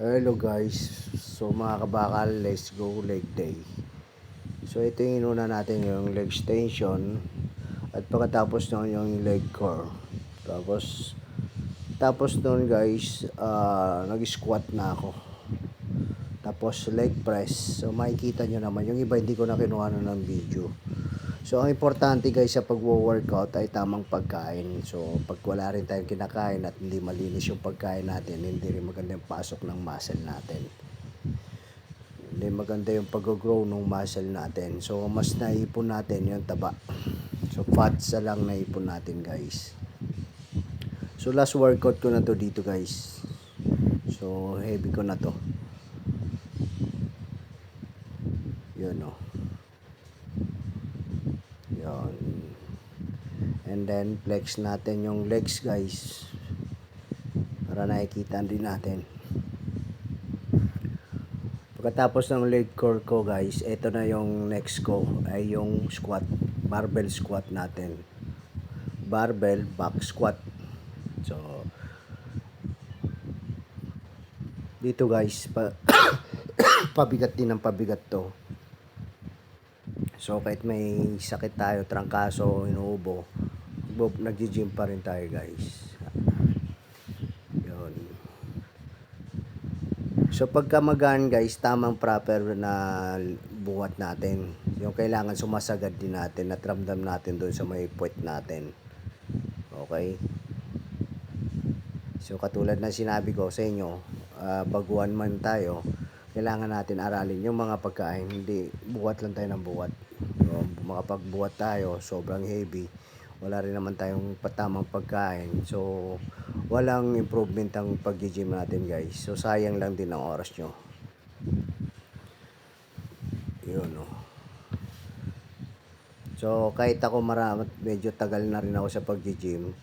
Hello guys, so mga kabakal, let's go leg day. So ito yung inuna natin yung leg extension at pagkatapos nun yung leg core. Tapos nun guys, nag-squat na ako. Tapos leg press. So makikita nyo naman, yung iba hindi ko na kinuha na ng video. So ang importante guys sa pag-workout ay tamang pagkain. So pag wala rin tayong kinakain at hindi malinis yung pagkain natin, hindi rin maganda yung pasok ng muscle natin. Hindi maganda yung pag-grow ng muscle natin. So mas naipon natin yung taba. So fats na lang naipon natin guys. So last workout ko na to dito guys. So heavy ko na to. Yun o. Yun. And then flex natin yung legs guys. Para nakikita din natin. Pagkatapos ng leg core ko guys, ito na yung next ko ay yung squat, barbell squat natin. Barbell back squat. So dito guys, pabigat din ng pabigat to. So kahit may sakit tayo, trangkaso, inuubo, nagji-gym pa rin tayo guys. Yun. So pagka magaan guys, tamang proper na buhat natin. Yung kailangan sumasagad din natin at ramdam natin doon sa may puwet natin. Okay? So katulad na sinabi ko sa inyo, baguhan man tayo, kailangan natin aralin yung mga pagkain, hindi buhat lang tayo ng buhat. So, makapagbuhat tayo, sobrang heavy, wala rin naman tayong patamang pagkain. So walang improvement ang pag-gym natin guys. So sayang lang din ang oras nyo. Yun o. So kahit ako medyo tagal na rin ako sa pag-gym,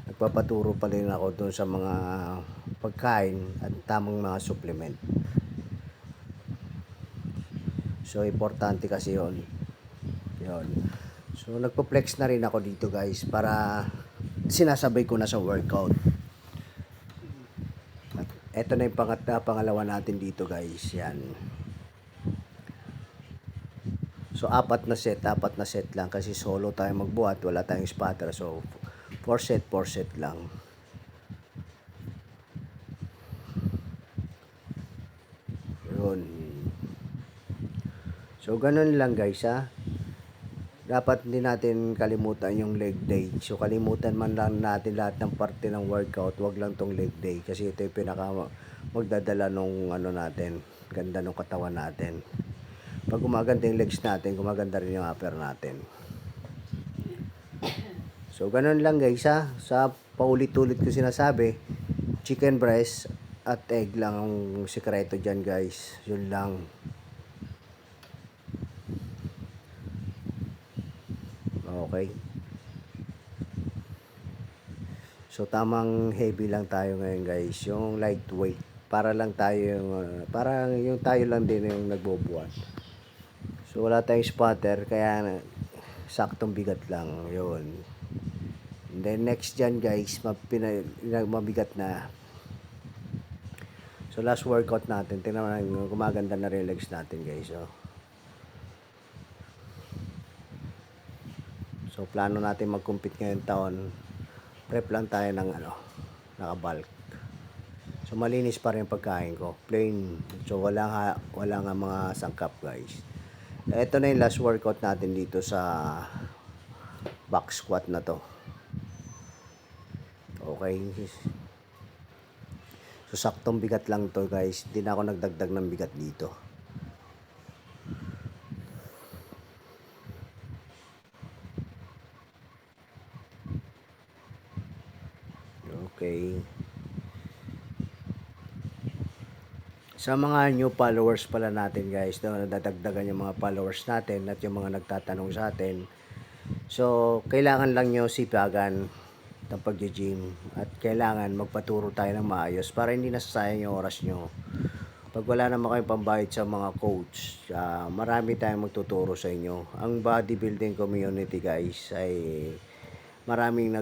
nagpapaturo pa rin ako doon sa mga pagkain at tamang mga supplement. So importante kasi yon. Yun. So nagpo-flex na rin ako dito guys para sinasabay ko na sa workout. At eto na yung pangalawa natin dito guys. Yan. So apat na set lang kasi solo tayo magbuhat, wala tayong spotter. So 4 set lang. Yun. So ganun lang guys ha. Dapat hindi natin kalimutan yung leg day. So kalimutan man lang natin lahat ng parte ng workout, wag lang tong leg day kasi ito yung pinaka magdadala nung ano natin, ganda ng katawan natin. Pag gumaganda yung legs natin, gumaganda rin yung upper natin. So ganun lang guys ha. Sa paulit-ulit ko sinasabi, chicken breast at egg lang ang sikreto dyan guys. Yun lang. Okay. So tamang heavy lang tayo ngayon guys. Yung lightweight. Para lang tayo yung, para yung tayo lang din yung nagbubuhat. So wala tayong spotter kaya saktong bigat lang. Yun. And then next dyan guys, mabigat na. So last workout natin, tingnan mo gumaganda na rin legs natin guys. So plano natin mag-compete ngayong taon. Prep lang tayo ng naka-bulk. So malinis pa rin pagkain ko, plain. So wala nga mga sangkap guys. Ito na yung last workout natin dito sa back squat na to. Okay. So saktong bigat lang to guys. Hindi na ako nagdagdag ng bigat dito. Okay. Sa mga new followers pala natin guys, no, nadadagdagan yung mga followers natin at yung mga nagtatanong sa atin. So kailangan lang nyo sipagan ng pag-gym at kailangan magpaturo tayo ng maayos para hindi nasasayang yung oras nyo. Pag wala naman kayong pambayad sa mga coach, marami tayong magtuturo sa inyo. Ang bodybuilding community guys ay maraming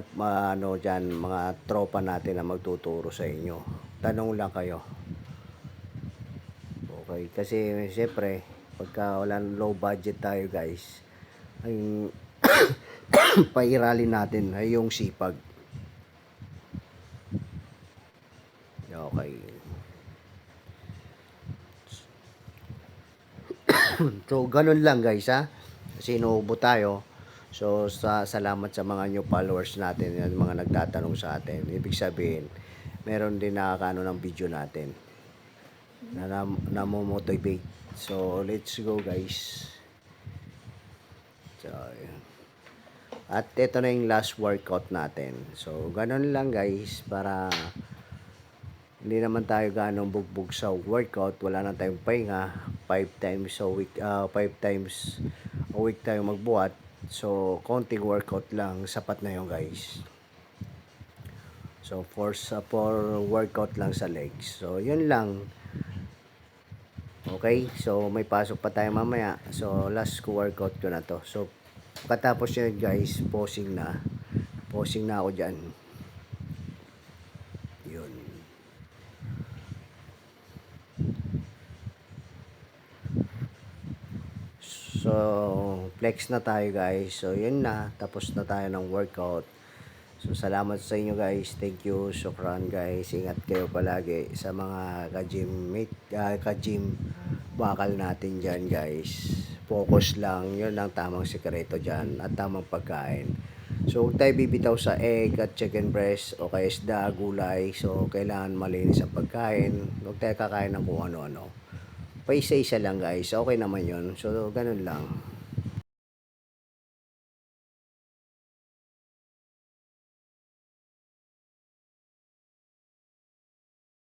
dyan, mga tropa natin na magtuturo sa inyo. Tanong lang kayo. Okay, kasi siyempre, pagka wala low budget tayo guys, ang pairalin natin ay yung sipag. Okay. So, ganun lang guys ha. Kasi inuubo tayo. So, salamat sa mga new followers natin, yung mga nagtatanong sa atin. Ibig sabihin, meron din nakakano ng video natin na namomotivate. So, let's go guys. So, ayan. At ito na yung last workout natin. So, ganun lang guys para hindi naman tayo ganong bugbog sa workout. Wala na tayong pahinga. 5 times a week, 5 times a week tayo magbuhat. So, konting workout lang, sapat na yun guys. So, for workout lang sa legs. So, yun lang. Okay, so may pasok pa tayo mamaya. So, last workout ko na to. So, pagkatapos yun guys, posing na. Posing na ako dyan. Yun. So, flex na tayo guys. So, yun na. Tapos na tayo ng workout. So, salamat sa inyo guys. Thank you. Shukran guys. Ingat kayo palagi sa mga ka-gym mate, ka-gym bakal natin dyan guys. Focus lang. Yun ang tamang sikreto dyan. At tamang pagkain. So, huwag tayo bibitaw sa egg at chicken breast o kaya isda, gulay. So, kailangan malinis ang pagkain. Huwag tayo kakain ng kung ano-ano. Pa isa-isa lang guys. Okay naman yun. So, ganun lang.